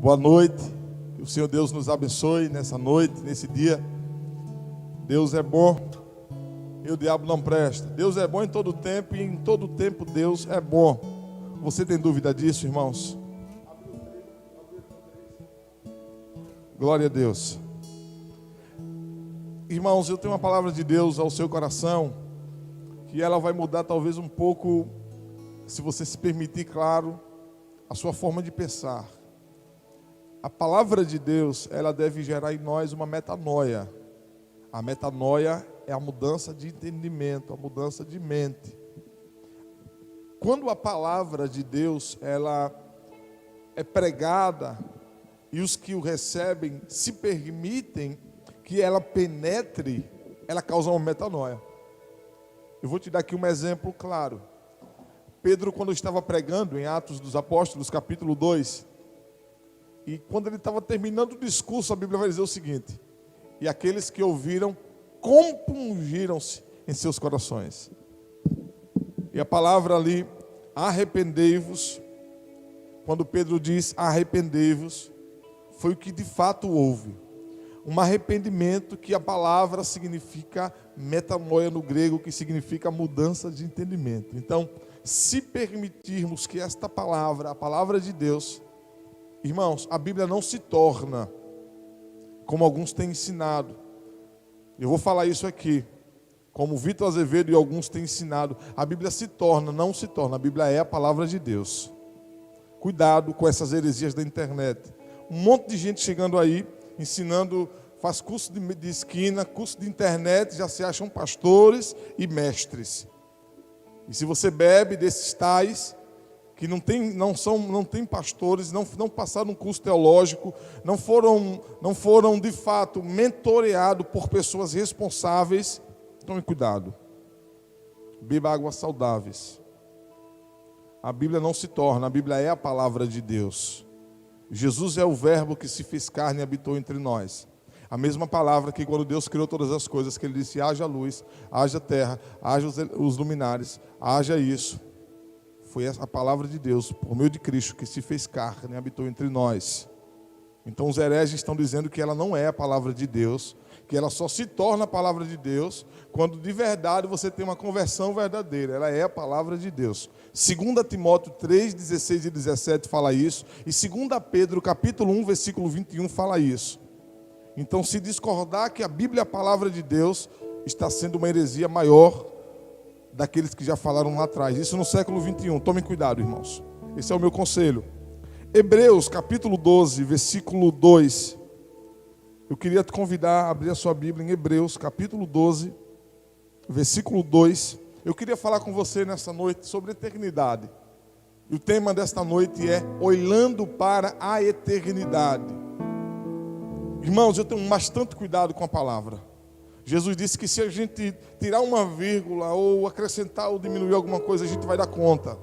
Boa noite, que o Senhor Deus nos abençoe nessa noite, nesse dia. Deus é bom e o diabo não presta. Deus é bom em todo tempo e em todo tempo Deus é bom. Você tem dúvida disso, irmãos? Glória a Deus. Irmãos, eu tenho uma palavra de Deus ao seu coração, que ela vai mudar talvez um pouco, se você se permitir, claro, a sua forma de pensar. A palavra de Deus, ela deve gerar em nós uma metanoia. A metanoia é a mudança de entendimento, a mudança de mente. Quando a palavra de Deus, ela é pregada e os que o recebem se permitem que ela penetre, ela causa uma metanoia. Eu vou te dar aqui um exemplo claro. Pedro, quando estava pregando em Atos dos Apóstolos, capítulo 2, e quando ele estava terminando o discurso, a Bíblia vai dizer o seguinte: e aqueles que ouviram compungiram-se em seus corações. E a palavra ali, arrependei-vos, quando Pedro diz arrependei-vos, foi o que de fato houve. Um arrependimento que a palavra significa metanoia no grego, que significa mudança de entendimento. Então, se permitirmos que esta palavra, a palavra de Deus, irmãos, a Bíblia não se torna como alguns têm ensinado. Eu vou falar isso aqui, como Vitor Azevedo e alguns têm ensinado. A Bíblia se torna, não se torna. A Bíblia é a palavra de Deus. Cuidado com essas heresias da internet. Um monte de gente chegando aí, ensinando, faz curso de esquina, curso de internet, já se acham pastores e mestres. E se você bebe desses tais que não tem pastores, não passaram um curso teológico, não foram de fato mentoreados por pessoas responsáveis, tome cuidado. Beba águas saudáveis. A Bíblia não se torna, a Bíblia é a palavra de Deus. Jesus é o verbo que se fez carne e habitou entre nós. A mesma palavra que quando Deus criou todas as coisas, que Ele disse, haja luz, haja terra, haja os luminares, haja isso. Foi a palavra de Deus, por meio de Cristo, que se fez carne e habitou entre nós. Então os hereges estão dizendo que ela não é a palavra de Deus, que ela só se torna a palavra de Deus quando de verdade você tem uma conversão verdadeira. Ela é a palavra de Deus. 2 Timóteo 3, 16 e 17 fala isso, e 2 Pedro capítulo 1, versículo 21 fala isso. Então, se discordar que a Bíblia é a palavra de Deus, está sendo uma heresia maior daqueles que já falaram lá atrás. Isso no século 21. Tomem cuidado, irmãos. Esse é o meu conselho. Hebreus capítulo 12, versículo 2. Eu queria te convidar a abrir a sua Bíblia em Hebreus capítulo 12, versículo 2. Eu queria falar com você nessa noite sobre eternidade. E o tema desta noite é olhando para a eternidade. Irmãos, eu tenho bastante cuidado com a palavra. Jesus disse que se a gente tirar uma vírgula ou acrescentar ou diminuir alguma coisa, a gente vai dar conta.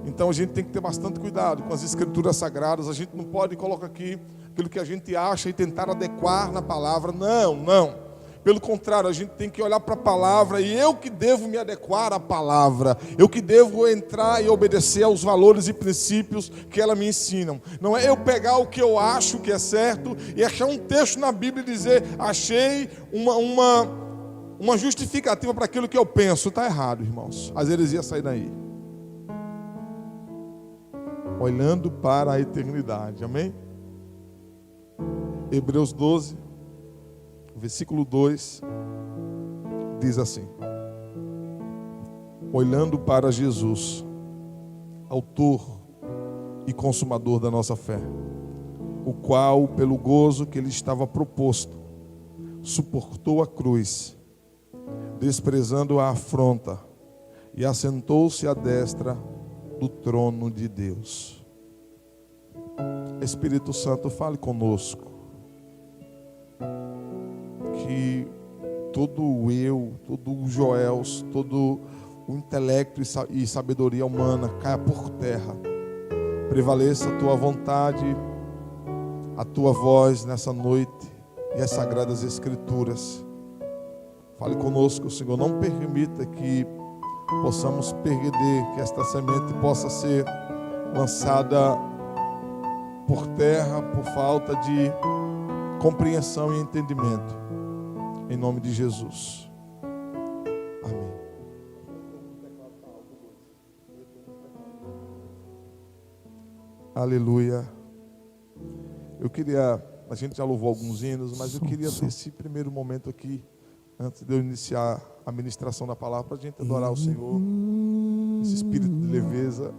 Então a gente tem que ter bastante cuidado com as escrituras sagradas. A gente não pode colocar aqui aquilo que a gente acha e tentar adequar na palavra. Não. Pelo contrário, a gente tem que olhar para a palavra e eu que devo me adequar à palavra. Eu que devo entrar e obedecer aos valores e princípios que ela me ensinam. Não é eu pegar o que eu acho que é certo e achar um texto na Bíblia e dizer, achei uma justificativa para aquilo que eu penso. Está errado, irmãos. As heresias saem daí. Olhando para a eternidade, amém? Hebreus 12, versículo 2, diz assim: olhando para Jesus, autor e consumador da nossa fé, o qual, pelo gozo que lhe estava proposto, suportou a cruz, desprezando a afronta, e assentou-se à destra do trono de Deus. Espírito Santo, fale conosco. Que todo o eu, todo o Joels, todo o intelecto e sabedoria humana caia por terra. Prevaleça a tua vontade, a tua voz nessa noite e as sagradas escrituras. Fale conosco, Senhor. Não permita que possamos perder, que esta semente possa ser lançada por terra por falta de compreensão e entendimento. Em nome de Jesus. Amém. Aleluia. Eu queria, a gente já louvou alguns hinos, mas eu queria nesse primeiro momento aqui, antes de eu iniciar a ministração da palavra, para a gente adorar o Senhor, esse espírito de leveza,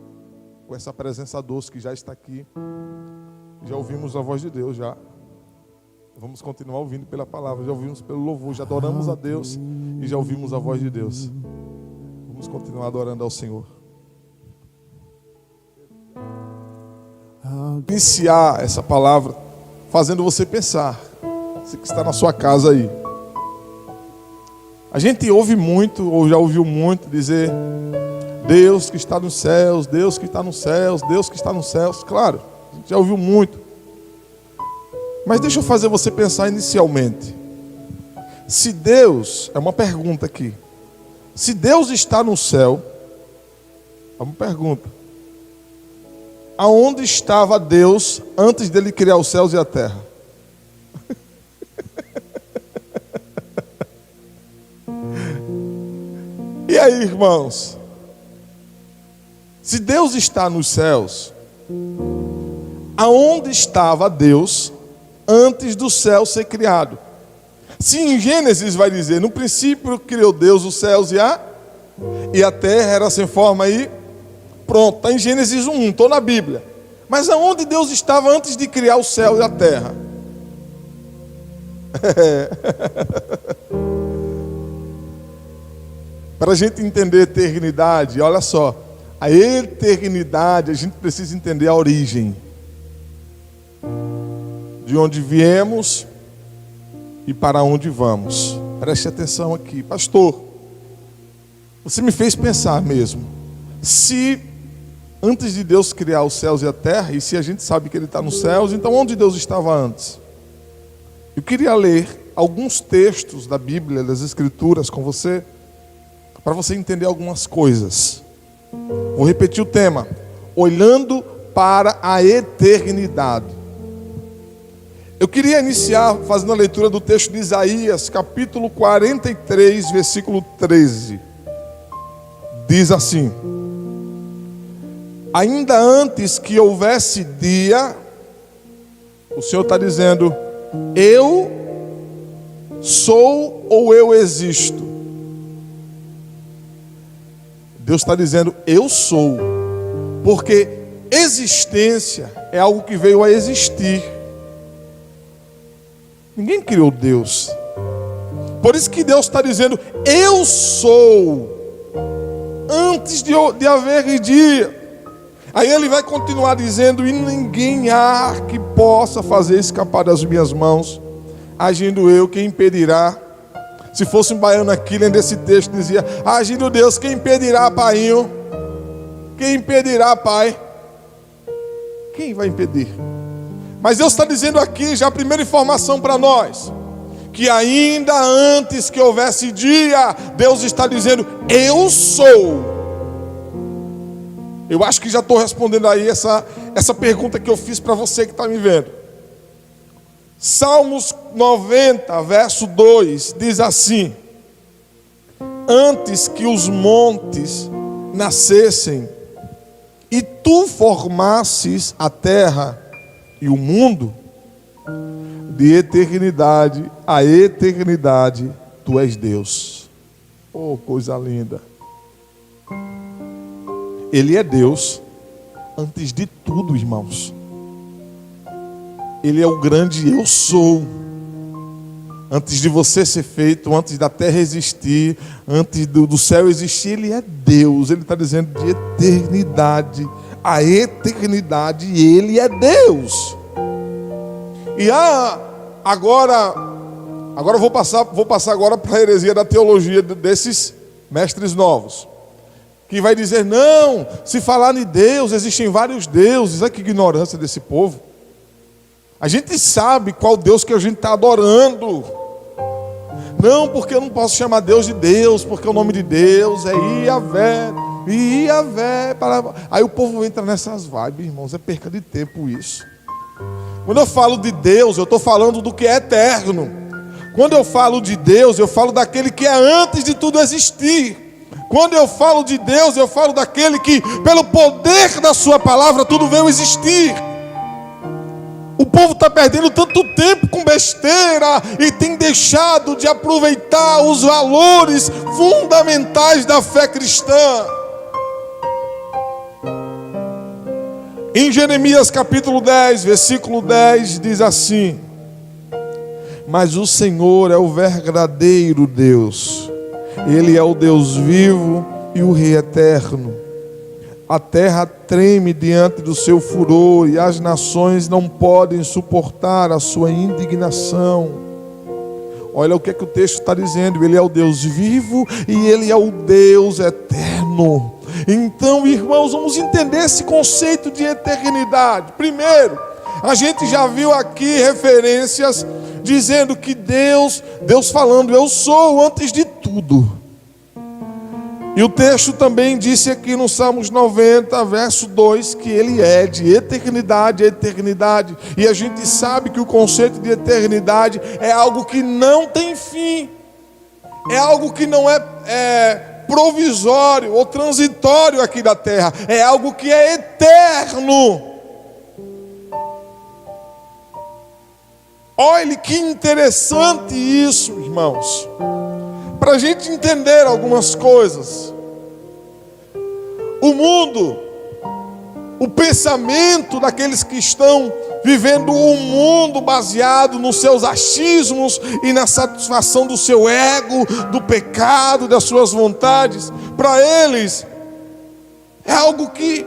com essa presença doce que já está aqui. Já ouvimos a voz de Deus, já. Vamos continuar ouvindo pela palavra, já ouvimos pelo louvor, já adoramos a Deus e já ouvimos a voz de Deus. Vamos continuar adorando ao Senhor. Iniciar essa palavra fazendo você pensar, você que está na sua casa aí. A gente ouve muito, ou já ouviu muito, dizer: Deus que está nos céus, Deus que está nos céus, Deus que está nos céus. Claro, a gente já ouviu muito. Mas deixa eu fazer você pensar inicialmente. Se Deus, é uma pergunta aqui. Se Deus está no céu, é uma pergunta. Aonde estava Deus antes dele criar os céus e a terra? E aí, irmãos? Se Deus está nos céus, aonde estava Deus antes do céu ser criado? Se em Gênesis vai dizer: no princípio criou Deus os céus e a terra era sem forma e pronto, está em Gênesis 1, estou na Bíblia. Mas aonde Deus estava antes de criar o céu e a terra? Para a gente entender a eternidade, olha só, a eternidade, a gente precisa entender a origem. De onde viemos e para onde vamos. Preste atenção aqui. Pastor, você me fez pensar mesmo. Se antes de Deus criar os céus e a terra, e se a gente sabe que Ele está nos céus, então onde Deus estava antes? Eu queria ler alguns textos da Bíblia, das Escrituras com você, para você entender algumas coisas. Vou repetir o tema: olhando para a eternidade. Eu queria iniciar fazendo a leitura do texto de Isaías, capítulo 43, versículo 13. Diz assim: ainda antes que houvesse dia, o Senhor está dizendo: eu sou ou eu existo? Deus está dizendo: eu sou, porque existência é algo que veio a existir. Ninguém criou Deus. Por isso que Deus está dizendo: eu sou, antes de haver dia. Aí Ele vai continuar dizendo: e ninguém há que possa fazer escapar das minhas mãos. Agindo eu, quem impedirá? Se fosse um baiano aqui, lendo esse texto, dizia: agindo Deus, quem impedirá, painho? Quem impedirá, pai? Quem vai impedir? Mas Deus está dizendo aqui, já a primeira informação para nós, que ainda antes que houvesse dia, Deus está dizendo: eu sou. Eu acho que já estou respondendo aí essa pergunta que eu fiz para você que está me vendo. Salmos 90, verso 2, diz assim: antes que os montes nascessem, e tu formasses a terra e o mundo, de eternidade a eternidade, tu és Deus. Oh, coisa linda. Ele é Deus antes de tudo, irmãos. Ele é o grande eu sou. Antes de você ser feito, antes da terra existir, antes do céu existir, Ele é Deus. Ele está dizendo de eternidade a eternidade, Ele é Deus. E agora eu vou passar agora para a heresia da teologia desses mestres novos, que vai dizer: não, se falar em Deus, existem vários deuses. Olha que ignorância desse povo. A gente sabe qual Deus que a gente está adorando. Não, porque eu não posso chamar Deus de Deus, porque o nome de Deus é Iavé. Iavé. Aí o povo entra nessas vibes, irmãos, é perca de tempo isso. Quando eu falo de Deus, eu estou falando do que é eterno. Quando eu falo de Deus, eu falo daquele que é antes de tudo existir. Quando eu falo de Deus, eu falo daquele que, pelo poder da sua palavra, tudo veio existir. O povo está perdendo tanto tempo com besteira e tem deixado de aproveitar os valores fundamentais da fé cristã. Em Jeremias capítulo 10, versículo 10, diz assim: mas o Senhor é o verdadeiro Deus, Ele é o Deus vivo e o Rei eterno. A terra treme diante do seu furor e as nações não podem suportar a sua indignação. Olha o que é que o texto está dizendo: Ele é o Deus vivo e Ele é o Deus eterno. Então, irmãos, vamos entender esse conceito de eternidade. Primeiro, a gente já viu aqui referências dizendo que Deus falando, eu sou antes de tudo. E o texto também disse aqui no Salmos 90, verso 2, que Ele é de eternidade a eternidade. E a gente sabe que o conceito de eternidade é algo que não tem fim. É algo que não é provisório ou transitório aqui da terra. É algo que é eterno. Olha que interessante isso, irmãos. Para a gente entender algumas coisas. O mundo, o pensamento daqueles que estão vivendo um mundo baseado nos seus achismos e na satisfação do seu ego, do pecado, das suas vontades, para eles é algo que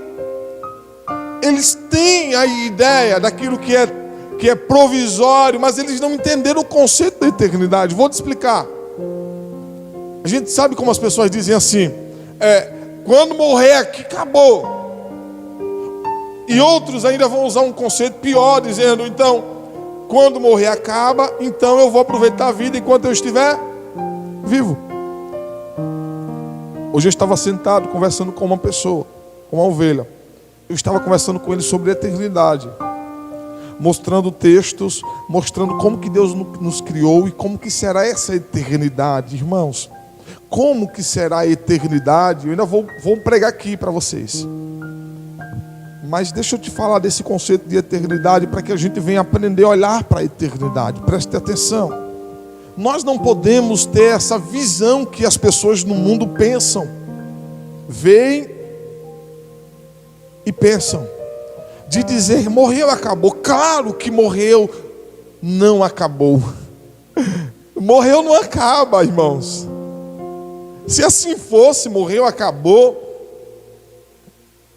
eles têm a ideia daquilo que é provisório, mas eles não entenderam o conceito da eternidade. Vou te explicar. A gente sabe como as pessoas dizem assim: quando morrer aqui, acabou. E outros ainda vão usar um conceito pior, dizendo: então, quando morrer acaba, então eu vou aproveitar a vida enquanto eu estiver vivo. Hoje eu estava sentado conversando com uma pessoa, com uma ovelha. Eu estava conversando com ele sobre a eternidade, mostrando textos, mostrando como que Deus nos criou e como que será essa eternidade, irmãos. Como que será a eternidade? Eu ainda vou pregar aqui para vocês. Mas deixa eu te falar desse conceito de eternidade para que a gente venha aprender a olhar para a eternidade. Preste atenção. Nós não podemos ter essa visão que as pessoas no mundo pensam. Veem e pensam. De dizer, morreu, acabou. Claro que morreu, não acabou. Morreu, não acaba, irmãos. Se assim fosse, morreu, acabou,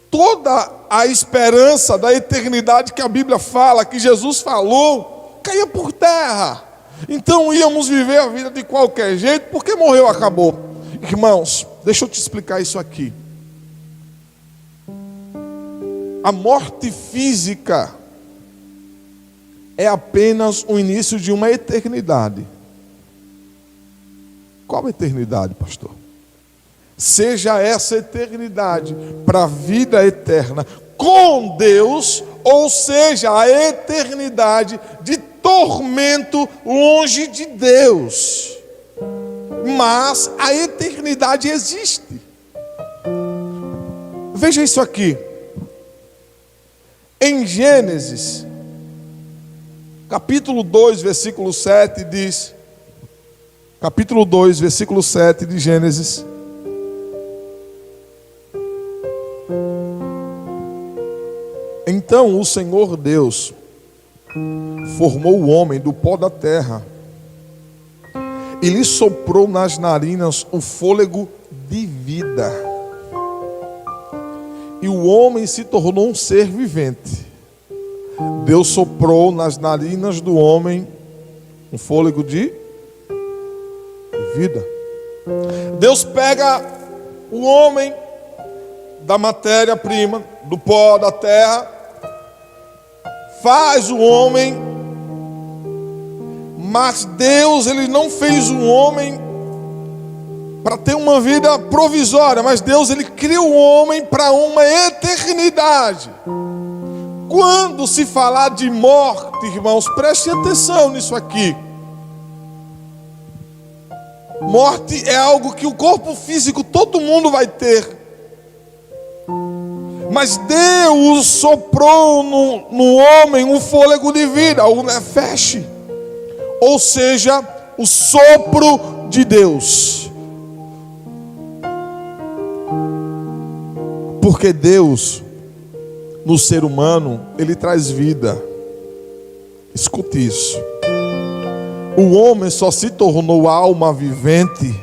toda a esperança da eternidade que a Bíblia fala, que Jesus falou, caía por terra. Então íamos viver a vida de qualquer jeito, porque morreu, acabou. Irmãos, deixa eu te explicar isso aqui. A morte física é apenas o início de uma eternidade. Qual eternidade, pastor? Seja essa eternidade para a vida eterna com Deus, ou seja, a eternidade de tormento longe de Deus. Mas a eternidade existe. Veja isso aqui. Em Gênesis, capítulo 2, versículo 7, diz... Capítulo 2, versículo 7 de Gênesis. Então o Senhor Deus formou o homem do pó da terra e lhe soprou nas narinas o fôlego de vida. E o homem se tornou um ser vivente. Deus soprou nas narinas do homem um fôlego de vida. Deus pega o homem da matéria-prima, do pó da terra, faz o homem, mas Deus, Ele não fez o homem para ter uma vida provisória, mas Deus, Ele cria o homem para uma eternidade. quando se falar de morte, irmãos, prestem atenção nisso aqui. Morte é algo que o corpo físico todo mundo vai ter. Mas Deus soprou no homem um fôlego de vida, o nefesh, ou seja, o sopro de Deus. Porque Deus, no ser humano, Ele traz vida. Escute isso. O homem só se tornou alma vivente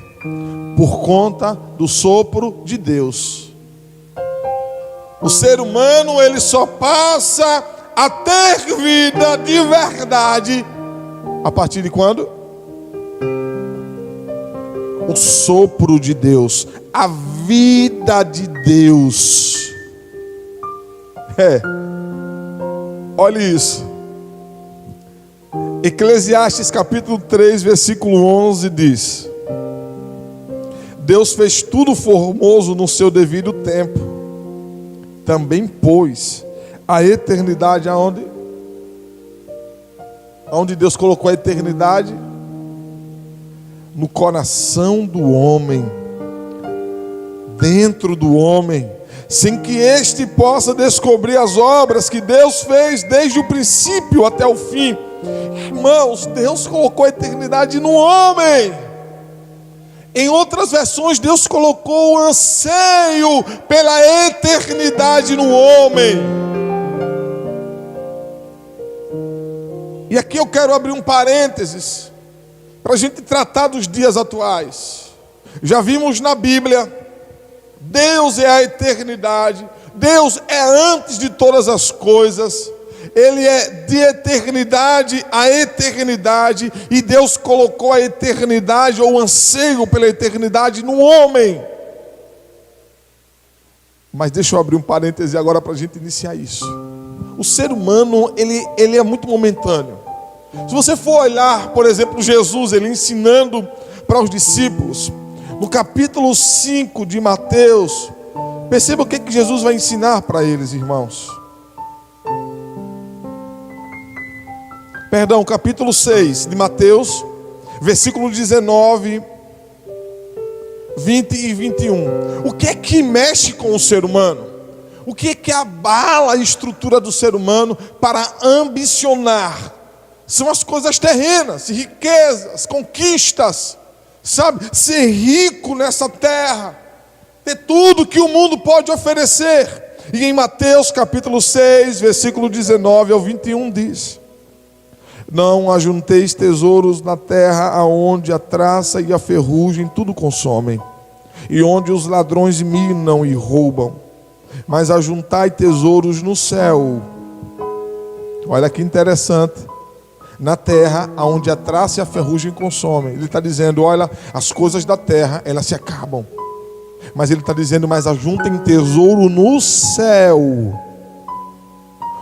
por conta do sopro de Deus. O ser humano, ele só passa a ter vida de verdade a partir de quando? O sopro de Deus, a vida de Deus. Olha isso. Eclesiastes capítulo 3, versículo 11 diz: Deus fez tudo formoso no seu devido tempo. Também pôs a eternidade aonde? Aonde Deus colocou a eternidade? No coração do homem, dentro do homem, sem que este possa descobrir as obras que Deus fez desde o princípio até o fim. Irmãos, Deus colocou a eternidade no homem. Em outras versões, Deus colocou o anseio pela eternidade no homem. E aqui eu quero abrir um parênteses para a gente tratar dos dias atuais. Já vimos na Bíblia, Deus é a eternidade, Deus é antes de todas as coisas. Ele é de eternidade a eternidade, e Deus colocou a eternidade, ou o anseio pela eternidade, no homem. Mas deixa eu abrir um parêntese agora para a gente iniciar isso. O ser humano, ele é muito momentâneo. Se você for olhar, por exemplo, Jesus, ele ensinando para os discípulos, no capítulo 5 de Mateus, perceba o que Jesus vai ensinar para eles, irmãos. Perdão, capítulo 6 de Mateus, versículo 19, 20 e 21. O que é que mexe com o ser humano? O que é que abala a estrutura do ser humano para ambicionar? São as coisas terrenas, riquezas, conquistas, sabe? Ser rico nessa terra, ter tudo que o mundo pode oferecer. E em Mateus capítulo 6, versículo 19 ao 21 diz: Não ajunteis tesouros na terra, aonde a traça e a ferrugem tudo consomem, e onde os ladrões minam e roubam, mas ajuntai tesouros no céu. Olha que interessante. Na terra, aonde a traça e a ferrugem consomem. Ele está dizendo, olha, as coisas da terra, elas se acabam. Mas ele está dizendo, mas ajuntem tesouro no céu,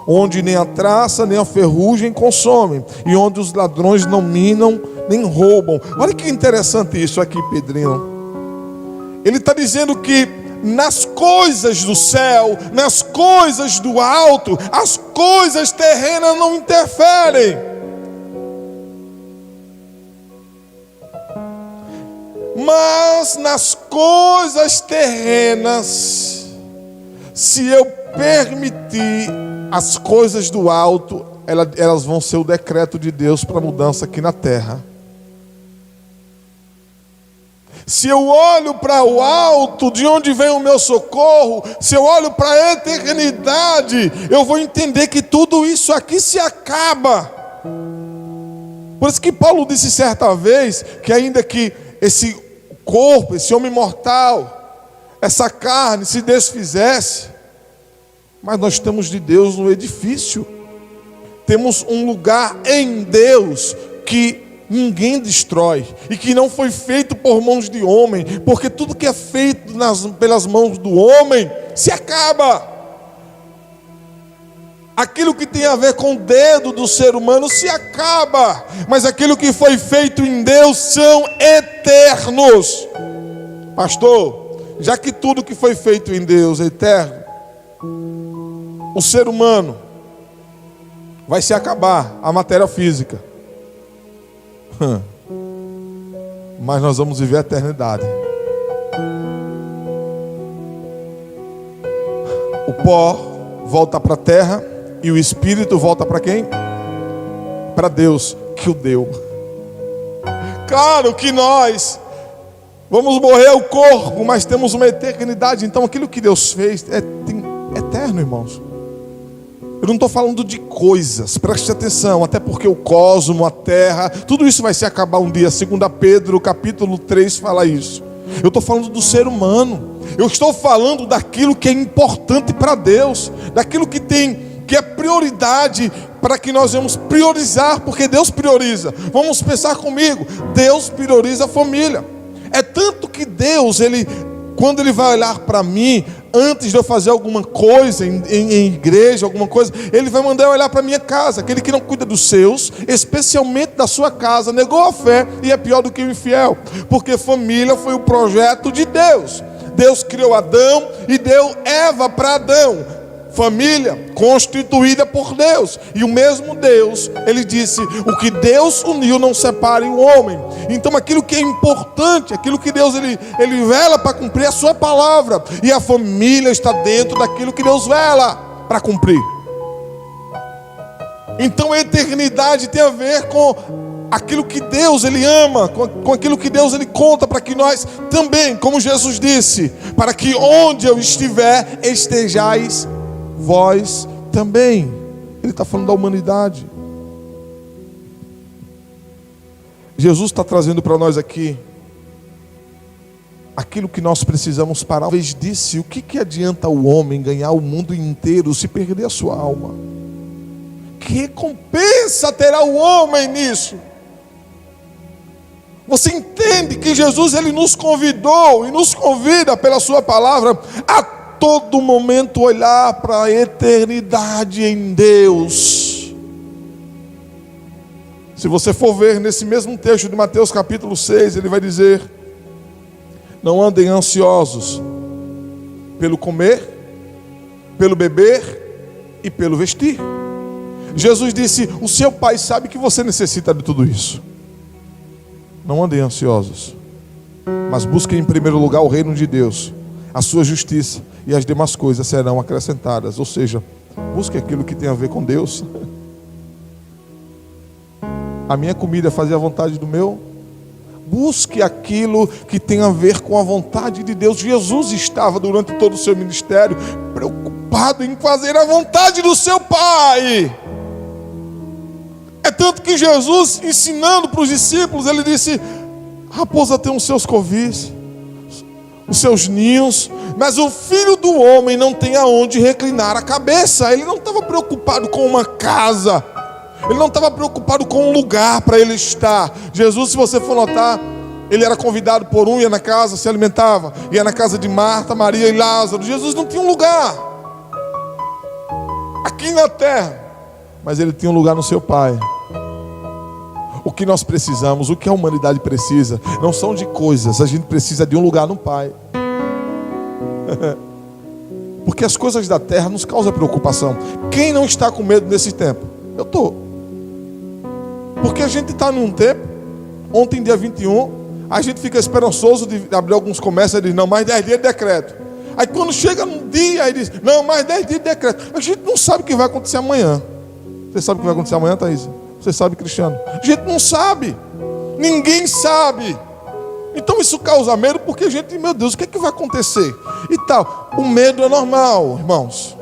onde nem a traça nem a ferrugem consomem, e onde os ladrões não minam nem roubam. Olha que interessante isso aqui, Pedrinho. Ele está dizendo que nas coisas do céu, nas coisas do alto, as coisas terrenas não interferem. Mas nas coisas terrenas, se eu permitir, as coisas do alto, elas vão ser o decreto de Deus para mudança aqui na terra. Se eu olho para o alto, de onde vem o meu socorro, se eu olho para a eternidade, eu vou entender que tudo isso aqui se acaba. Por isso que Paulo disse certa vez, que ainda que esse corpo, esse homem mortal, essa carne se desfizesse, mas nós temos de Deus no edifício. Temos um lugar em Deus que ninguém destrói, e que não foi feito por mãos de homem, porque tudo que é feito pelas mãos do homem se acaba. Aquilo que tem a ver com o dedo do ser humano se acaba, mas aquilo que foi feito em Deus são eternos. Pastor, já que tudo que foi feito em Deus é eterno, o ser humano, vai se acabar a matéria física. Mas nós vamos viver a eternidade. O pó volta para a terra e o espírito volta para quem? Para Deus que o deu. Claro que nós vamos morrer o corpo, mas temos uma eternidade. Então aquilo que Deus fez é eterno, irmãos. Eu não estou falando de coisas, preste atenção, até porque o cosmo, a terra, tudo isso vai se acabar um dia. 2 Pedro capítulo 3 fala isso. Eu estou falando do ser humano. Eu estou falando daquilo que é importante para Deus, daquilo que é prioridade, para que nós vamos priorizar, porque Deus prioriza. Vamos pensar comigo, Deus prioriza a família. É tanto que Deus, quando Ele vai olhar para mim, antes de eu fazer alguma coisa em igreja, alguma coisa, Ele vai mandar eu olhar para a minha casa. Aquele que não cuida dos seus, especialmente da sua casa, negou a fé e é pior do que o infiel. Porque família foi o projeto de Deus. Deus criou Adão e deu Eva para Adão. Família constituída por Deus. E o mesmo Deus, Ele disse: o que Deus uniu não separe o homem. Então aquilo que é importante, aquilo que Deus ele vela para cumprir a sua palavra. E a família está dentro daquilo que Deus vela para cumprir. Então a eternidade tem a ver com aquilo que Deus Ele ama, com aquilo que Deus Ele conta, para que nós também, como Jesus disse, para que onde eu estiver, estejais vós também. Ele está falando da humanidade. Jesus está trazendo para nós aqui aquilo que nós precisamos parar. Uma vez disse: o que adianta o homem ganhar o mundo inteiro se perder a sua alma? Que recompensa terá o homem nisso? Você entende que Jesus Ele nos convidou e nos convida pela sua palavra a todo momento olhar para a eternidade em Deus. Se você for ver nesse mesmo texto de Mateus capítulo 6, ele vai dizer: não andem ansiosos pelo comer, pelo beber e pelo vestir. Jesus disse: o seu Pai sabe que você necessita de tudo isso. Não andem ansiosos, mas busquem em primeiro lugar o reino de Deus, a sua justiça, e as demais coisas serão acrescentadas. Ou seja, busque aquilo que tem a ver com Deus. A minha comida é fazer a vontade do meu. Busque aquilo que tem a ver com a vontade de Deus. Jesus estava durante todo o seu ministério preocupado em fazer a vontade do seu Pai. É tanto que Jesus, ensinando para os discípulos, Ele disse: raposa tem os seus covis, os seus ninhos, mas o Filho do Homem não tem aonde reclinar a cabeça. Ele não estava preocupado com uma casa, Ele não estava preocupado com um lugar para Ele estar. Jesus, se você for notar, Ele era convidado por um, ia na casa, se alimentava, ia na casa de Marta, Maria e Lázaro. Jesus não tinha um lugar aqui na terra, mas Ele tinha um lugar no seu Pai. O que nós precisamos, o que a humanidade precisa, não são de coisas. A gente precisa de um lugar no Pai. Porque as coisas da terra nos causam preocupação. Quem não está com medo nesse tempo? Eu estou. Porque a gente está num tempo, ontem dia 21, a gente fica esperançoso de abrir alguns comércios e diz: não, mais 10 dias de decreto. Aí quando chega num dia, aí diz: não, mais 10 dias de decreto. A gente não sabe o que vai acontecer amanhã. Você sabe o que vai acontecer amanhã, Thaís? Você sabe, Cristiano? A gente não sabe. Ninguém sabe. Então isso causa medo, porque a gente, meu Deus, o que é que vai acontecer? E tal. O medo é normal, irmãos.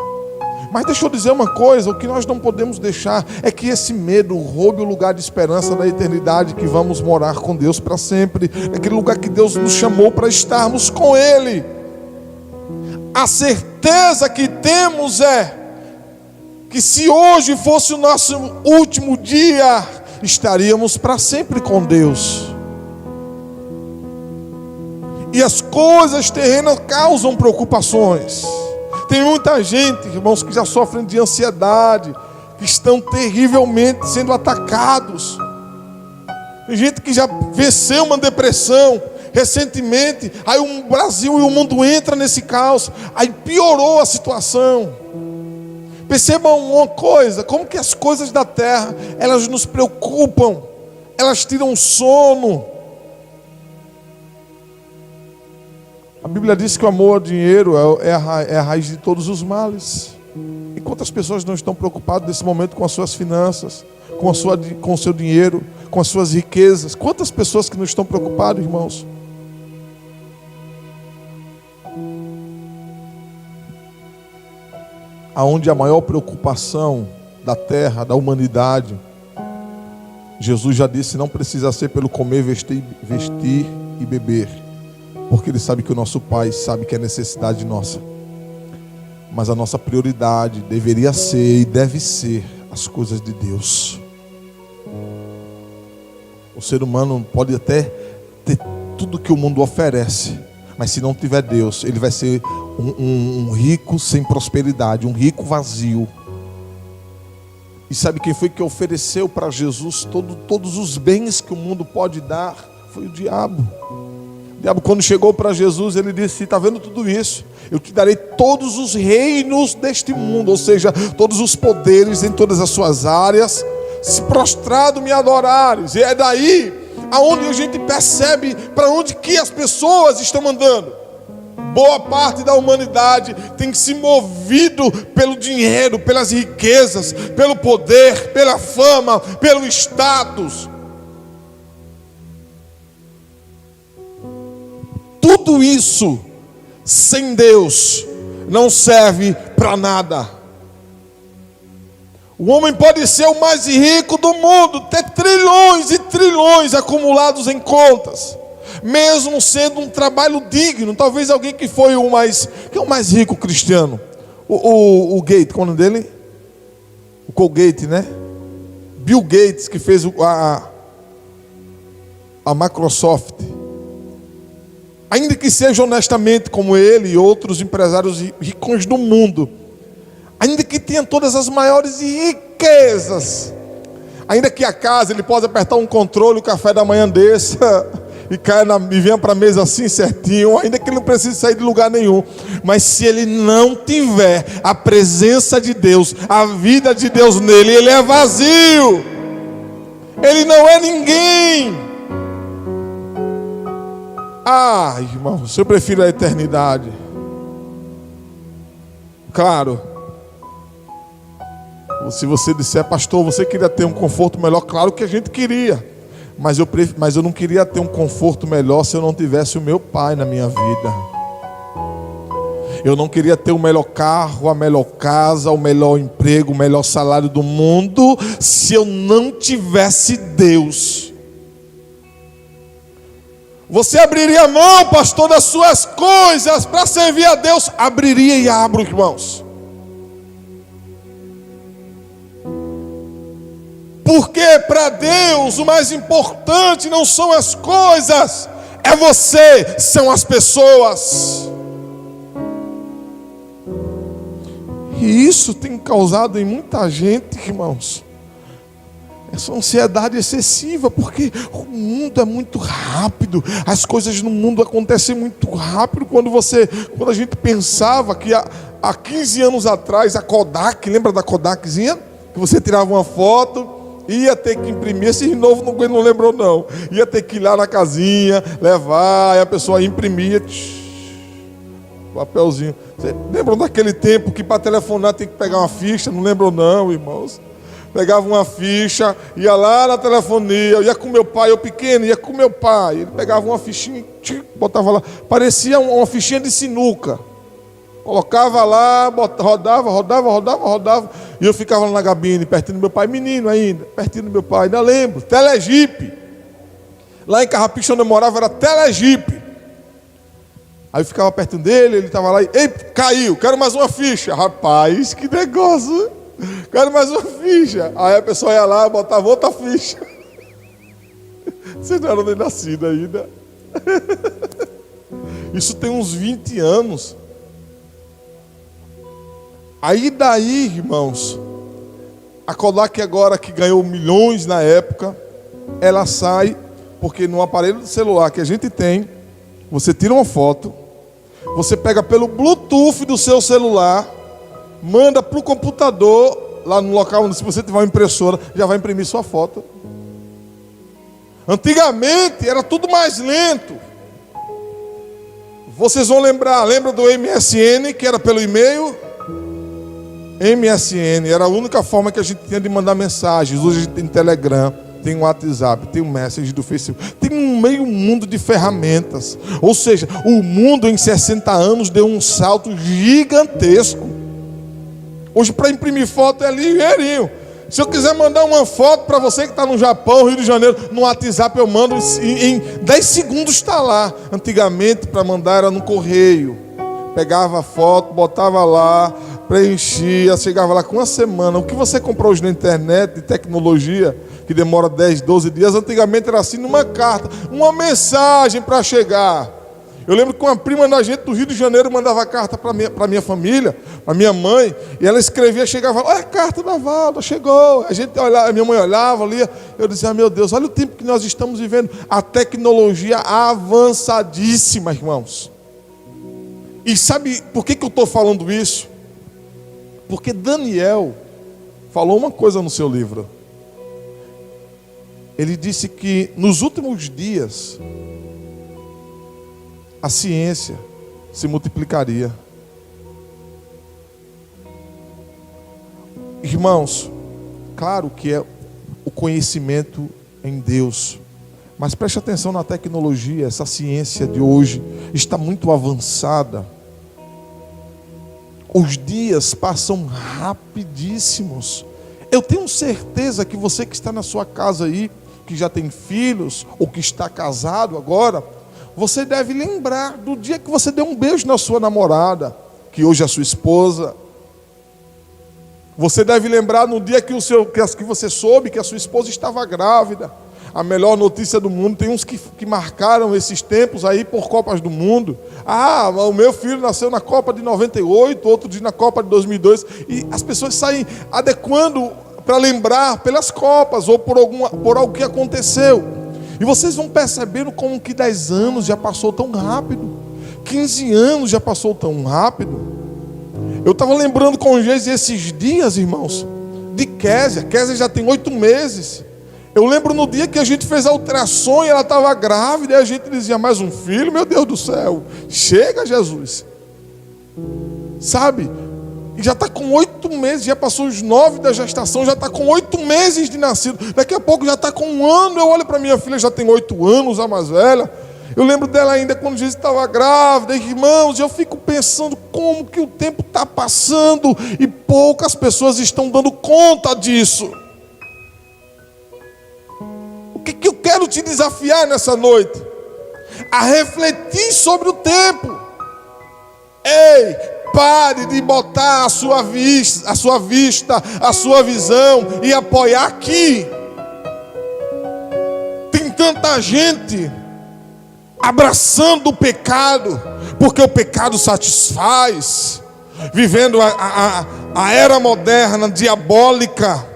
Mas deixa eu dizer uma coisa: o que nós não podemos deixar é que esse medo roube o lugar de esperança da eternidade, que vamos morar com Deus para sempre. Aquele lugar que Deus nos chamou para estarmos com Ele. A certeza que temos é que se hoje fosse o nosso último dia, estaríamos para sempre com Deus. E as coisas terrenas causam preocupações. Tem muita gente, irmãos, que já sofrem de ansiedade, que estão terrivelmente sendo atacados. Tem gente que já venceu uma depressão recentemente, aí o Brasil e o mundo entra nesse caos, aí piorou a situação. Percebam uma coisa, como que as coisas da terra, elas nos preocupam, elas tiram o sono. A Bíblia diz que o amor ao dinheiro é a raiz de todos os males. E quantas pessoas não estão preocupadas nesse momento com as suas finanças, com o seu dinheiro, com as suas riquezas? Quantas pessoas que não estão preocupadas, irmãos? Aonde a maior preocupação da terra, da humanidade, Jesus já disse, não precisa ser pelo comer, vestir e beber, porque Ele sabe que o nosso Pai sabe que é necessidade nossa. Mas a nossa prioridade deveria ser e deve ser as coisas de Deus. O ser humano pode até ter tudo que o mundo oferece, mas se não tiver Deus, ele vai ser um rico sem prosperidade, um rico vazio. E sabe quem foi que ofereceu para Jesus todos os bens que o mundo pode dar? Foi o diabo. O diabo, quando chegou para Jesus, ele disse, está vendo tudo isso? Eu te darei todos os reinos deste mundo, ou seja, todos os poderes em todas as suas áreas, se prostrado me adorares. E é daí aonde a gente percebe para onde que as pessoas estão andando. Boa parte da humanidade tem se movido pelo dinheiro, pelas riquezas, pelo poder, pela fama, pelo status. Tudo isso, sem Deus, não serve para nada. O homem pode ser o mais rico do mundo, ter trilhões e trilhões acumulados em contas, mesmo sendo um trabalho digno. Talvez alguém que foi que é o mais rico cristiano, o Gates, qual é o nome dele? O Colgate, né? Bill Gates, que fez a Microsoft. Ainda que seja honestamente como ele e outros empresários ricos do mundo, ainda que tenha todas as maiores riquezas, ainda que a casa ele possa apertar um controle, o café da manhã desça e venha para a mesa assim certinho, ainda que ele não precise sair de lugar nenhum, mas se ele não tiver a presença de Deus, a vida de Deus nele, ele é vazio, ele não é ninguém. Ah, irmãos, eu prefiro a eternidade. Claro, se você disser, pastor, você queria ter um conforto melhor, claro que a gente queria, mas eu não queria ter um conforto melhor se eu não tivesse o meu Pai na minha vida. Eu não queria ter o melhor carro, a melhor casa, o melhor emprego, o melhor salário do mundo, se eu não tivesse Deus. Você abriria a mão, pastor, das suas coisas para servir a Deus? Abriria e abro, irmãos. Porque para Deus o mais importante não são as coisas, é você, são as pessoas. E isso tem causado em muita gente, irmãos, essa ansiedade excessiva, porque o mundo é muito rápido, as coisas no mundo acontecem muito rápido. Quando a gente pensava que há 15 anos atrás a Kodak, lembra da Kodakzinha? Que você tirava uma foto, ia ter que imprimir, esse novo não lembrou não, ia ter que ir lá na casinha, levar, e a pessoa imprimia, papelzinho. Você lembram daquele tempo que para telefonar tem que pegar uma ficha? Não lembram não, irmãos? Pegava uma ficha, ia lá na telefonia, eu ia com meu pai, eu pequeno, ia com meu pai, ele pegava uma fichinha, botava lá, parecia uma fichinha de sinuca, colocava lá, rodava, e eu ficava lá na cabine, pertinho do meu pai, menino ainda, pertinho do meu pai, ainda lembro, Telejipe, lá em Carrapicho onde eu morava era Telejipe, aí eu ficava pertinho dele, ele estava lá, ei, caiu, quero mais uma ficha, rapaz, que negócio, quero mais uma ficha. Aí a pessoa ia lá, botava outra ficha. Vocês não eram nem nascidos ainda. Isso tem uns 20 anos. Aí daí, irmãos, a Kodak agora que ganhou milhões na época, ela sai, porque no aparelho de celular que a gente tem, você tira uma foto, você pega pelo Bluetooth do seu celular, manda para o computador, lá no local onde, se você tiver uma impressora, já vai imprimir sua foto. Antigamente era tudo mais lento. Vocês vão lembra do MSN, que era pelo e-mail? MSN era a única forma que a gente tinha de mandar mensagens. Hoje a gente tem Telegram, tem o WhatsApp, tem o Messenger do Facebook. Tem um meio mundo de ferramentas. Ou seja, o mundo em 60 anos deu um salto gigantesco. Hoje para imprimir foto é ligeirinho. Se eu quiser mandar uma foto para você que está no Japão, Rio de Janeiro, no WhatsApp eu mando, em 10 segundos está lá. Antigamente para mandar era no correio. Pegava a foto, botava lá, preenchia, chegava lá com uma semana. O que você comprou hoje na internet de tecnologia, que demora 10, 12 dias, antigamente era assim, numa carta, uma mensagem para chegar. Eu lembro que uma prima da gente do Rio de Janeiro mandava carta para minha família, para minha mãe, e ela escrevia, chegava, olha a carta da Valda, chegou. A gente olhava, a minha mãe olhava, lia, eu dizia, meu Deus, olha o tempo que nós estamos vivendo, a tecnologia avançadíssima, irmãos. E sabe por que eu estou falando isso? Porque Daniel falou uma coisa no seu livro. Ele disse que nos últimos dias a ciência se multiplicaria. Irmãos, claro que é o conhecimento em Deus, mas preste atenção na tecnologia. Essa ciência de hoje está muito avançada. Os dias passam rapidíssimos. Eu tenho certeza que você que está na sua casa aí, que já tem filhos, ou que está casado agora, você deve lembrar do dia que você deu um beijo na sua namorada, que hoje é sua esposa. Você deve lembrar no dia que você soube que a sua esposa estava grávida. A melhor notícia do mundo, tem uns que marcaram esses tempos aí por Copas do Mundo. Ah, o meu filho nasceu na Copa de 98, outro dia na Copa de 2002. E as pessoas saem adequando para lembrar pelas Copas ou por algo que aconteceu. E vocês vão percebendo como que 10 anos já passou tão rápido. 15 anos já passou tão rápido. Eu estava lembrando com o Geis esses dias, irmãos, de Kézia. Kézia já tem 8 meses. Eu lembro no dia que a gente fez a ultrassom e ela estava grávida, e a gente dizia, mais um filho? Meu Deus do céu, chega Jesus. Sabe? E já está com 8 meses, já passou os 9 da gestação, já está com 8 meses de nascido. Daqui a pouco já está com 1 ano. Eu olho para minha filha, já tem 8 anos, a mais velha. Eu lembro dela ainda quando Jesus estava grávida. Irmãos, eu fico pensando como que o tempo está passando e poucas pessoas estão dando conta disso. O que eu quero te desafiar nessa noite? A refletir sobre o tempo. Ei, pare de botar a sua vista, a sua visão e apoiar aqui. Tem tanta gente abraçando o pecado, porque o pecado satisfaz, vivendo a era moderna, diabólica.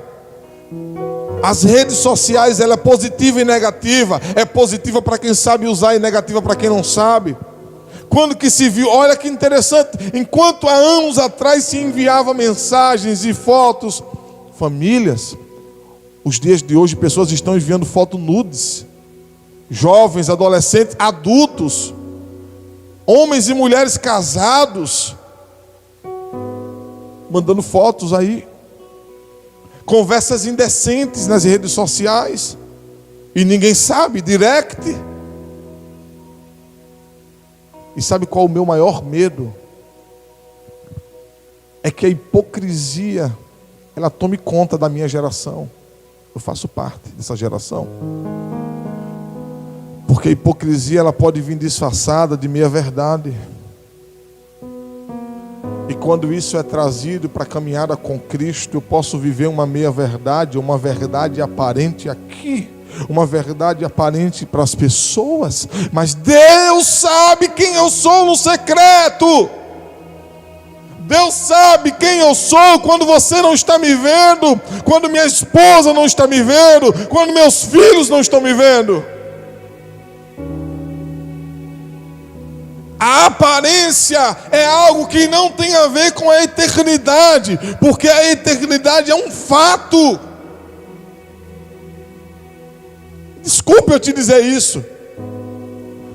As redes sociais, ela é positiva e negativa. É positiva para quem sabe usar e negativa para quem não sabe. Quando que se viu, olha que interessante, enquanto há anos atrás se enviava mensagens e fotos, famílias, os dias de hoje pessoas estão enviando fotos nudes. Jovens, adolescentes, adultos, homens e mulheres casados, mandando fotos aí. Conversas indecentes nas redes sociais. E ninguém sabe, direct. E sabe qual é o meu maior medo? É que a hipocrisia, ela tome conta da minha geração. Eu faço parte dessa geração. Porque a hipocrisia, ela pode vir disfarçada de meia verdade. E quando isso é trazido para a caminhada com Cristo, eu posso viver uma meia verdade, uma verdade aparente aqui, uma verdade aparente para as pessoas, mas Deus sabe quem eu sou no secreto. Deus sabe quem eu sou quando você não está me vendo, quando minha esposa não está me vendo, quando meus filhos não estão me vendo. A aparência é algo que não tem a ver com a eternidade, porque a eternidade é um fato. Desculpe eu te dizer isso,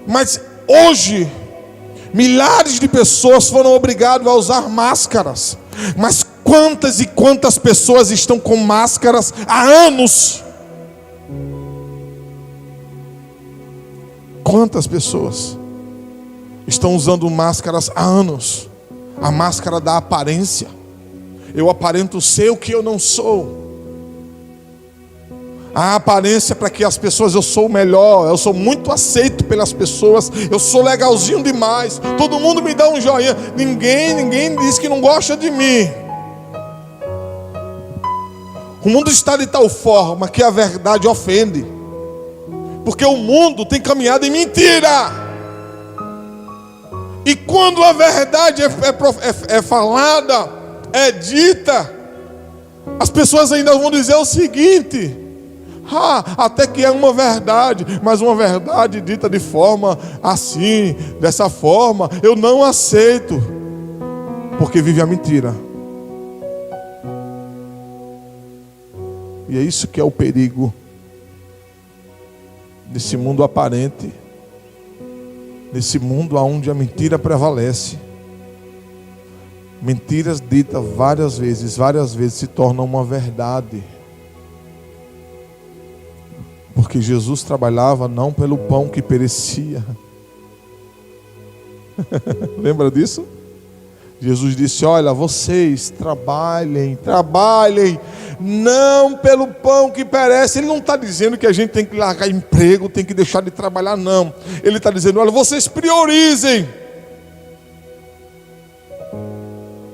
mas hoje milhares de pessoas foram obrigadas a usar máscaras. Mas quantas e quantas pessoas estão com máscaras há anos? Quantas pessoas estão usando máscaras há anos? A máscara da aparência. Eu aparento ser o que eu não sou. A aparência para que as pessoas, eu sou o melhor, eu sou muito aceito pelas pessoas, eu sou legalzinho demais, todo mundo me dá um joinha, ninguém diz que não gosta de mim. O mundo está de tal forma que a verdade ofende, porque o mundo tem caminhado em mentira. E quando a verdade é falada, é dita, as pessoas ainda vão dizer o seguinte: até que é uma verdade, mas uma verdade dita de forma assim, dessa forma, eu não aceito, porque vive a mentira. E é isso que é o perigo desse mundo aparente, nesse mundo onde a mentira prevalece. Mentiras ditas várias vezes se tornam uma verdade. Porque Jesus trabalhava não pelo pão que perecia. Lembra disso? Jesus disse: olha, vocês trabalhem, não pelo pão que perece. Ele não está dizendo que a gente tem que largar emprego, tem que deixar de trabalhar, não. Ele está dizendo: olha, vocês priorizem,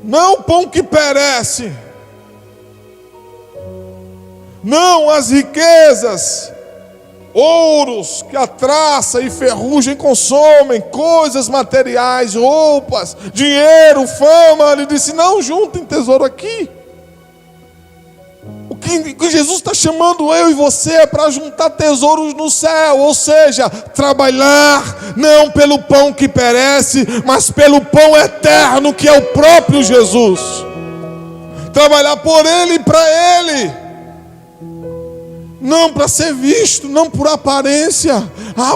não o pão que perece, não as riquezas, ouros que a traça e ferrugem consomem, coisas materiais, roupas, dinheiro, fama. Ele disse: não juntem tesouro aqui. O que Jesus está chamando eu e você é para juntar tesouros no céu, ou seja, trabalhar não pelo pão que perece, mas pelo pão eterno que é o próprio Jesus. Trabalhar por Ele e para Ele. Não para ser visto, não por aparência,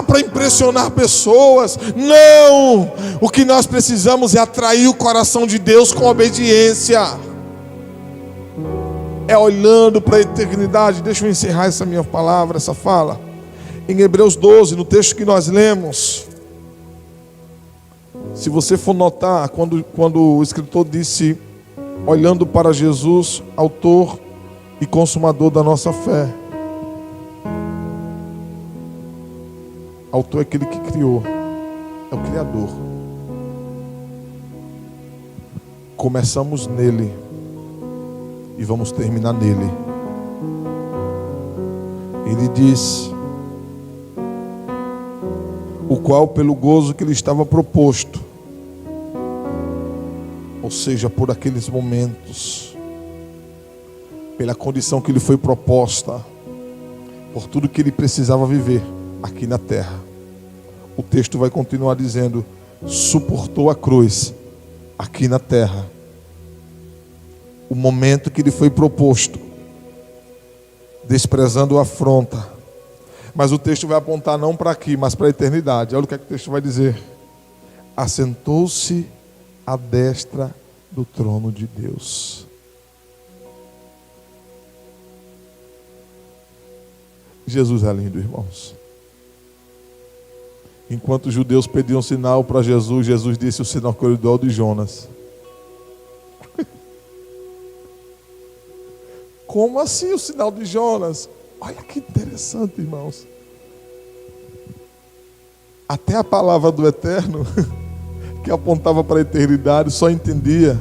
para impressionar pessoas. Não, o que nós precisamos é atrair o coração de Deus com obediência. É olhando para a eternidade. Deixa eu encerrar essa minha palavra, essa fala. Em Hebreus 12, no texto que nós lemos, se você for notar, quando o escritor disse: olhando para Jesus, autor e consumador da nossa fé. Autor é aquele que criou, é o Criador. Começamos nele e vamos terminar nele. Ele diz: o qual pelo gozo que lhe estava proposto, ou seja, por aqueles momentos, pela condição que lhe foi proposta, por tudo que ele precisava viver aqui na terra. O texto vai continuar dizendo: suportou a cruz aqui na terra. O momento que lhe foi proposto, desprezando a afronta. Mas o texto vai apontar não para aqui, mas para a eternidade. Olha o que é que o texto vai dizer: assentou-se à destra do trono de Deus. Jesus é lindo, irmãos. Enquanto os judeus pediam sinal para Jesus, Jesus disse o sinal que ele deu de Jonas. Como assim o sinal de Jonas? Olha que interessante, irmãos. Até a palavra do Eterno, que apontava para a eternidade, só entendia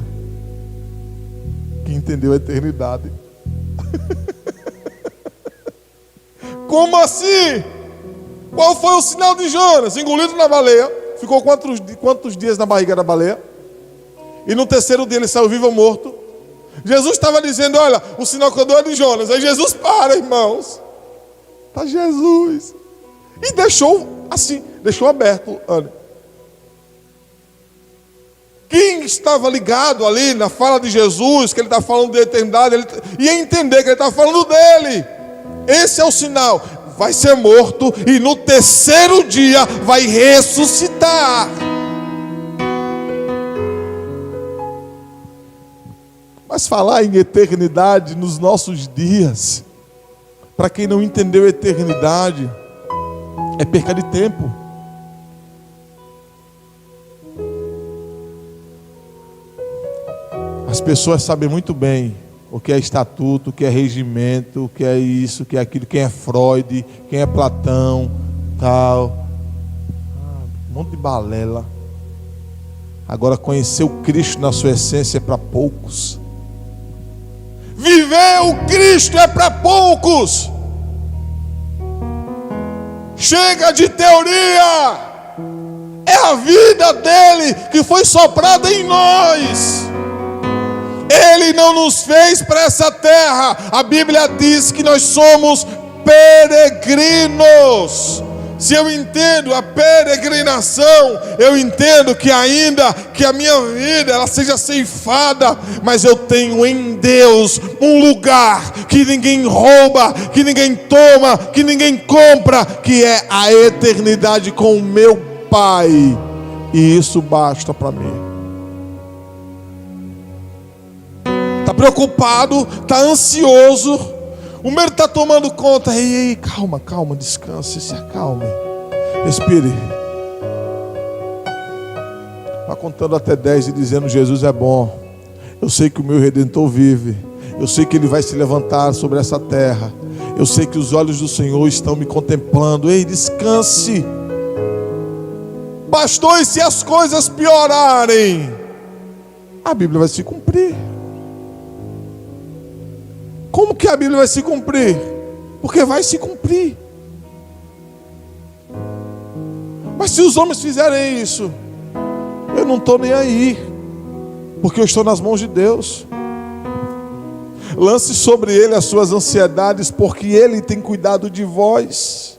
quem entendeu a eternidade. Como assim? Qual foi o sinal de Jonas? Engolido na baleia. Ficou quantos dias na barriga da baleia? E no terceiro dia ele saiu vivo ou morto? Jesus estava dizendo: olha, o sinal que eu dou é de Jonas. Aí Jesus para, irmãos. Está Jesus. E deixou assim, deixou aberto. Olha. Quem estava ligado ali na fala de Jesus, que ele está falando de eternidade, ele ia entender que ele está falando dele. Esse é o sinal. Vai ser morto e no terceiro dia vai ressuscitar. Mas falar em eternidade nos nossos dias, para quem não entendeu a eternidade, é perca de tempo. As pessoas sabem muito bem o que é estatuto, o que é regimento, o que é isso, o que é aquilo, quem é Freud, quem é Platão, tal. Um monte de balela. Agora, conhecer o Cristo na sua essência é para poucos. Viver o Cristo é para poucos. Chega de teoria. É a vida dele que foi soprada em nós. Ele não nos fez para essa terra. A Bíblia diz que nós somos peregrinos. Se eu entendo a peregrinação, eu entendo que ainda que a minha vida ela seja ceifada, mas eu tenho em Deus um lugar que ninguém rouba, que ninguém toma, que ninguém compra, que é a eternidade com o meu Pai. E isso basta para mim. Está preocupado, está ansioso, o medo está tomando conta. Ei, calma, descanse, se acalme, respire. Vá contando até 10 e dizendo: Jesus é bom, eu sei que o meu Redentor vive, eu sei que Ele vai se levantar sobre essa terra, eu sei que os olhos do Senhor estão me contemplando. Ei, descanse. Pastor, e se as coisas piorarem? A Bíblia vai se cumprir. Como que a Bíblia vai se cumprir? Porque vai se cumprir. Mas se os homens fizerem isso, eu não estou nem aí, porque eu estou nas mãos de Deus. Lance sobre Ele as suas ansiedades, porque Ele tem cuidado de vós.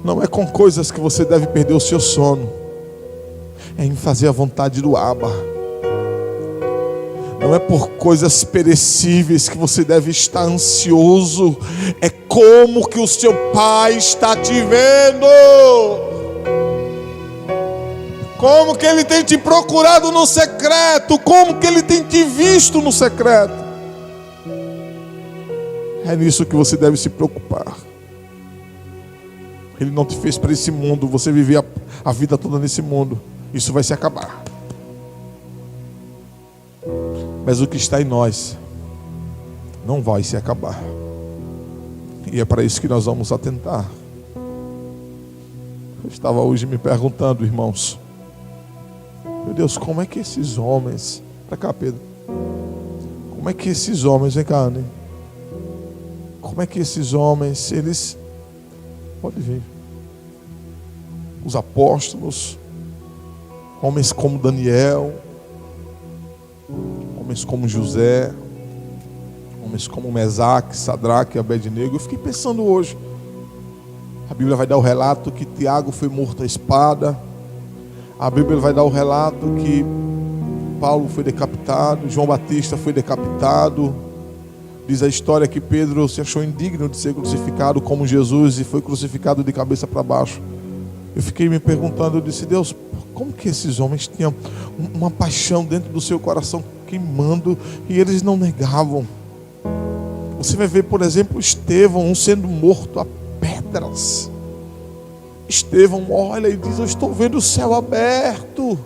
Não é com coisas que você deve perder o seu sono, é em fazer a vontade do Abba. Não é por coisas perecíveis que você deve estar ansioso, é como que o seu Pai está te vendo, como que Ele tem te procurado no secreto, como que Ele tem te visto no secreto. É nisso que você deve se preocupar. Ele não te fez para esse mundo, você vivia a vida toda nesse mundo, isso vai se acabar. Mas o que está em nós não vai se acabar. E é para isso que nós vamos atentar. Eu estava hoje me perguntando, irmãos, meu Deus, como é que esses homens, para cá, Pedro, como é que esses homens, vem cá, Ana, como é que esses homens, eles, pode vir, os apóstolos, homens como Daniel, homens como José, homens como Mesaque, Sadraque e Abednego. Eu fiquei pensando hoje, a Bíblia vai dar o relato que Tiago foi morto à espada, a Bíblia vai dar o relato que Paulo foi decapitado, João Batista foi decapitado. Diz a história que Pedro se achou indigno de ser crucificado como Jesus e foi crucificado de cabeça para baixo. Eu fiquei me perguntando, eu disse: Deus, como que esses homens tinham uma paixão dentro do seu coração queimando e eles não negavam? Você vai ver, por exemplo, Estevão sendo morto a pedras. Estevão olha e diz: eu estou vendo o céu aberto.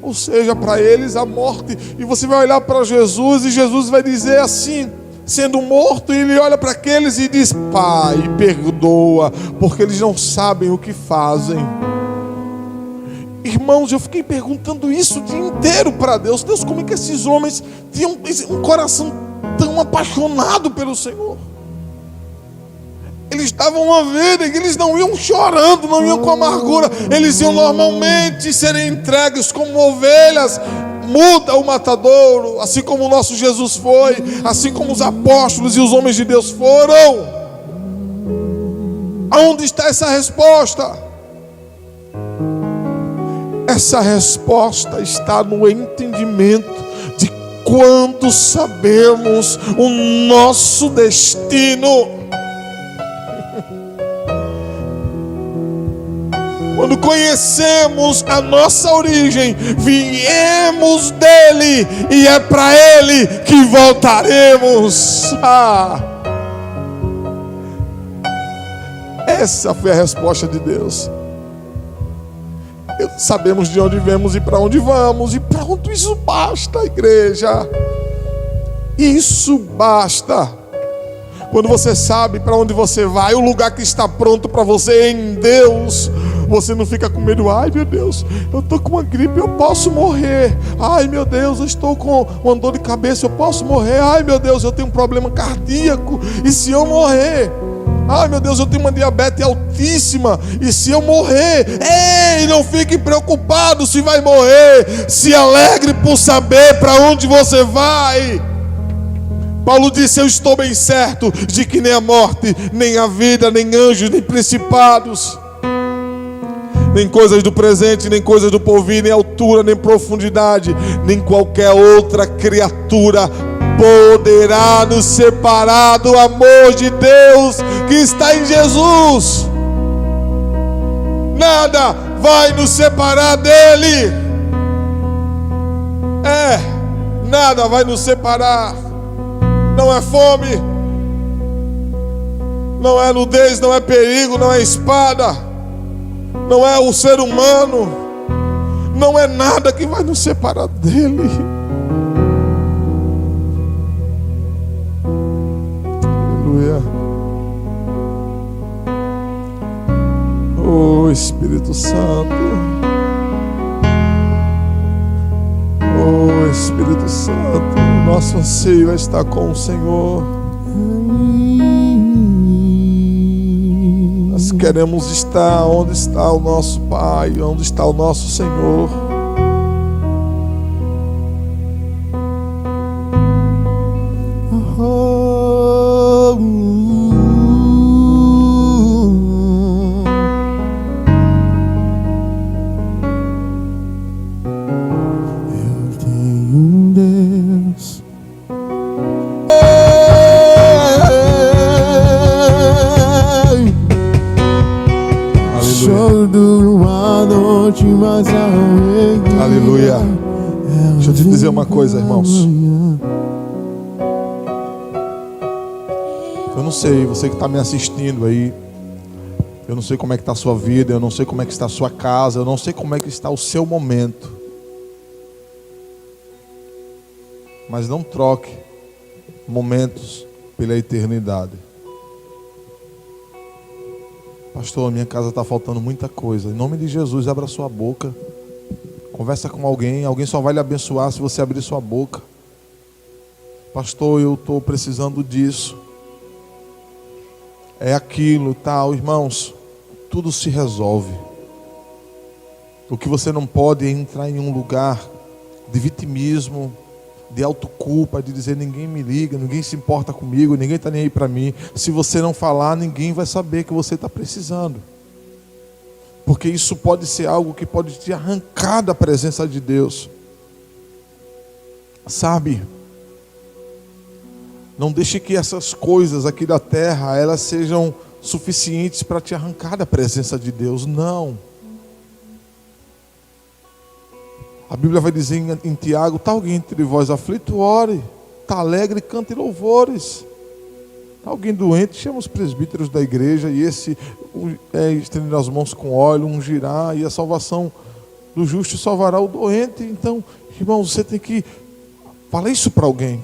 Ou seja, para eles a morte. E você vai olhar para Jesus e Jesus vai dizer assim, sendo morto, e ele olha para aqueles e diz: Pai, perdoa, porque eles não sabem o que fazem. Irmãos, eu fiquei perguntando isso o dia inteiro para Deus. Deus, como é que esses homens tinham um coração tão apaixonado pelo Senhor? Eles estavam uma vida que eles não iam chorando, não iam com amargura. Eles iam normalmente serem entregues como ovelhas muda o matadouro, assim como o nosso Jesus foi, assim como os apóstolos e os homens de Deus foram. Aonde está essa resposta? Essa resposta está no entendimento de quando sabemos o nosso destino. Quando conhecemos a nossa origem, viemos dele e é para ele que voltaremos. Essa foi a resposta de Deus. Sabemos de onde viemos e para onde vamos, e pronto, isso basta, igreja. Isso basta. Quando você sabe para onde você vai, o lugar que está pronto para você em Deus, você não fica com medo. Ai meu Deus, eu estou com uma gripe, eu posso morrer. Ai meu Deus, eu estou com uma dor de cabeça, eu posso morrer. Ai meu Deus, eu tenho um problema cardíaco, e se eu morrer? Ai meu Deus, eu tenho uma diabetes altíssima, e se eu morrer? Ei, não fique preocupado se vai morrer. Se alegre por saber para onde você vai. Paulo disse: eu estou bem certo de que nem a morte, nem a vida, nem anjos, nem principados, nem coisas do presente, nem coisas do porvir, nem altura, nem profundidade, nem qualquer outra criatura poderá nos separar do amor de Deus que está em Jesus. Nada vai nos separar dele. Nada vai nos separar. Não é fome, não é nudez, não é perigo, não é espada, não é o ser humano, não é nada que vai nos separar dele. Aleluia. Oh Espírito Santo, oh Espírito Santo, nosso anseio é estar com o Senhor. Nós queremos estar onde está o nosso Pai, onde está o nosso Senhor. Aleluia. Deixa eu te dizer uma coisa, irmãos. Eu não sei, você que está me assistindo aí, eu não sei como é que está a sua vida, eu não sei como é que está a sua casa, eu não sei como é que está o seu momento. Mas não troque momentos pela eternidade. Pastor, minha casa está faltando muita coisa. Em nome de Jesus, abra sua boca. Conversa com alguém. Alguém só vai lhe abençoar se você abrir sua boca. Pastor, eu estou precisando disso. É aquilo, tal. Irmãos, tudo se resolve. O que você não pode é entrar em um lugar de vitimismo, de autoculpa, de dizer: ninguém me liga, ninguém se importa comigo, ninguém está nem aí para mim. Se você não falar, ninguém vai saber que você está precisando. Porque isso pode ser algo que pode te arrancar da presença de Deus. Sabe? Não deixe que essas coisas aqui da terra, elas sejam suficientes para te arrancar da presença de Deus. Não. A Bíblia vai dizer em Tiago: está alguém entre vós aflito, ore. Está alegre, cante louvores. Está alguém doente, chama os presbíteros da igreja, e esse estendendo as mãos com óleo, ungirá, e a salvação do justo salvará o doente. Então, irmão, você tem que falar isso para alguém.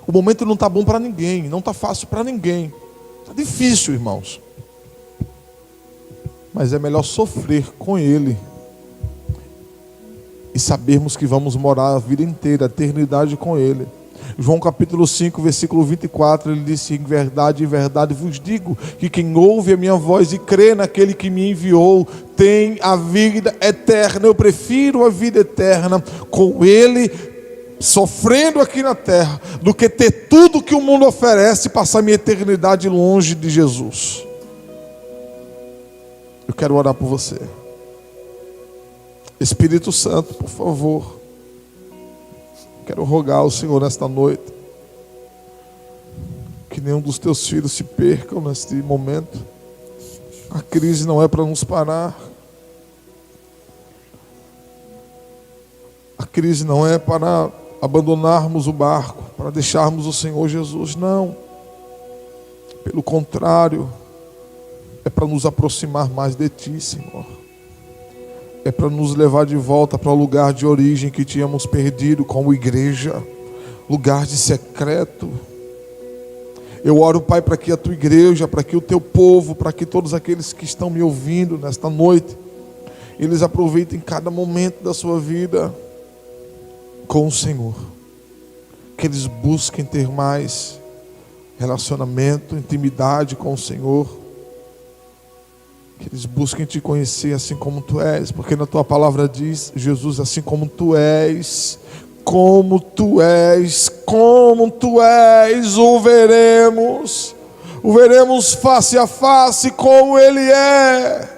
O momento não está bom para ninguém, não está fácil para ninguém. Está difícil, irmãos. Mas é melhor sofrer com Ele e sabermos que vamos morar a vida inteira, a eternidade com Ele. João capítulo 5, versículo 24, ele disse: em verdade vos digo, que quem ouve a minha voz e crê naquele que me enviou, tem a vida eterna. Eu prefiro a vida eterna com Ele, sofrendo aqui na terra, do que ter tudo que o mundo oferece e passar minha eternidade longe de Jesus. Eu quero orar por você. Espírito Santo, por favor, quero rogar ao Senhor nesta noite, que nenhum dos teus filhos se percam neste momento. A crise não é para nos parar. A crise não é para abandonarmos o barco, para deixarmos o Senhor Jesus, não. Pelo contrário, é para nos aproximar mais de Ti, Senhor. É para nos levar de volta para o lugar de origem que tínhamos perdido como igreja, lugar de secreto. Eu oro, Pai, para que a Tua igreja, para que o Teu povo, para que todos aqueles que estão me ouvindo nesta noite, eles aproveitem cada momento da sua vida com o Senhor. Que eles busquem ter mais relacionamento, intimidade com o Senhor. Que eles busquem Te conhecer assim como Tu és, porque na Tua palavra diz, Jesus, assim como Tu és, como Tu és, como Tu és, o veremos face a face como Ele é.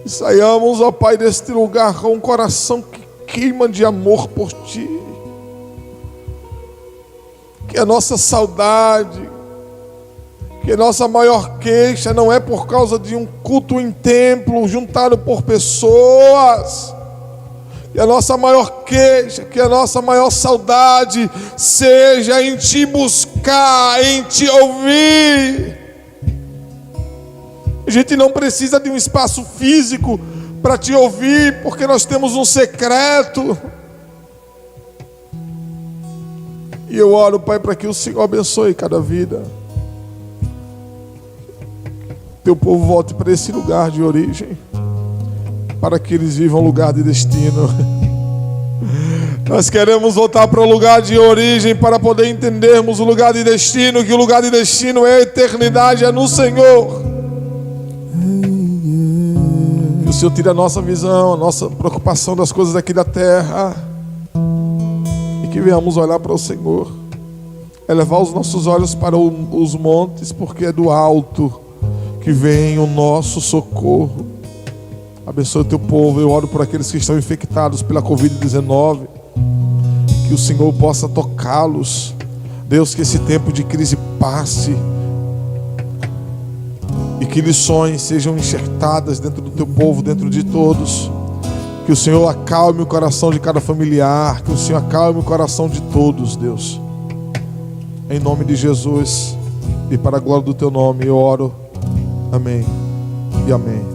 E saiamos, ó Pai, deste lugar com um coração que queima de amor por Ti. Que a nossa saudade, que a nossa maior queixa não é por causa de um culto em templo juntado por pessoas. Que a nossa maior queixa, que a nossa maior saudade seja em Te buscar, em Te ouvir. A gente não precisa de um espaço físico para Te ouvir, porque nós temos um secreto. E eu oro, Pai, para que o Senhor abençoe cada vida. Teu povo volte para esse lugar de origem, para que eles vivam o lugar de destino. Nós queremos voltar para o lugar de origem para poder entendermos o lugar de destino, que o lugar de destino é a eternidade, é no Senhor. Que o Senhor tire a nossa visão, a nossa preocupação das coisas aqui da terra, e que venhamos olhar para o Senhor, elevar os nossos olhos para os montes, porque é do alto que vem o nosso socorro. Abençoe o Teu povo. Eu oro por aqueles que estão infectados pela Covid-19, que o Senhor possa tocá-los. Deus, que esse tempo de crise passe e que lições sejam enxertadas dentro do Teu povo, dentro de todos. Que o Senhor acalme o coração de cada familiar, que o Senhor acalme o coração de todos, Deus. Em nome de Jesus e para a glória do Teu nome eu oro. Amém e amém.